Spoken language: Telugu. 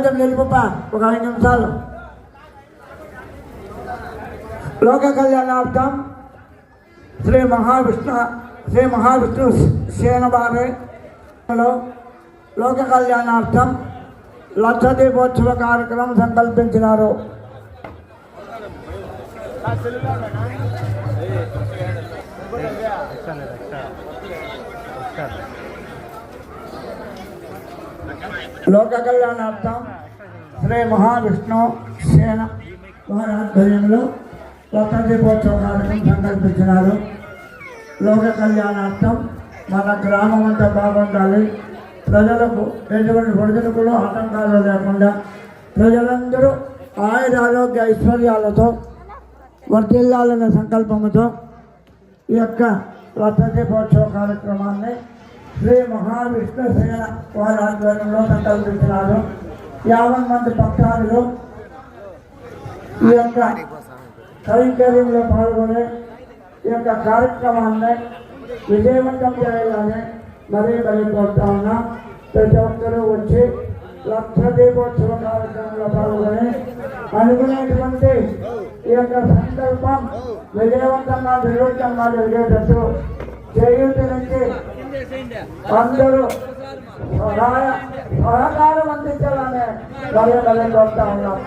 కొంచెం నిలుపుప ఒక 5 నిమిషాలు. లోక కళ్యాణార్థం శ్రీ మహావిష్ణు సేన వారిలో లోక కళ్యాణార్థం లక్ష దీపోత్సవ కార్యక్రమం సంకల్పించినారు. లోక కళ్యాణార్థం శ్రీ మహావిష్ణు సేన వారి ఆధ్వర్యంలో లక్ష దీపోత్సవ కార్యక్రమం సంకల్పించినారు. లోక కళ్యాణార్థం మన గ్రామం అంతా బాగుండాలి, ప్రజలకు ఎటువంటి ఒడిదుడుకులు ఆటంకాలు లేకుండా ప్రజలందరూ ఆయురారోగ్య ఐశ్వర్యాలతో వర్ధిల్లాలనే సంకల్పంతో ఈ యొక్క లక్ష దీపోత్సవ కార్యక్రమాన్ని శ్రీ మహావిష్ణు సేన వారి ఆధ్వర్యంలో సంకల్పించినారు. 50 మంది భక్తాదులు ఈ యొక్క కైంకర్యంలో పాల్గొని ఈ యొక్క కార్యక్రమాన్ని విజయవంతం చేయాలని మరీ కోరుతా ఉన్నా. ప్రతి ఒక్కరూ వచ్చి లక్ష దీపోత్సవ కార్యక్రమంలో పాల్గొని అనుకునేటువంటి ఈ యొక్క సంకల్పం విజయవంతంగా నిర్వహితంగా జరిగేటట్టు చేయూతి నుంచి అందరూ సహకారం అందించాలని మరీ కోరుతా ఉన్నాం.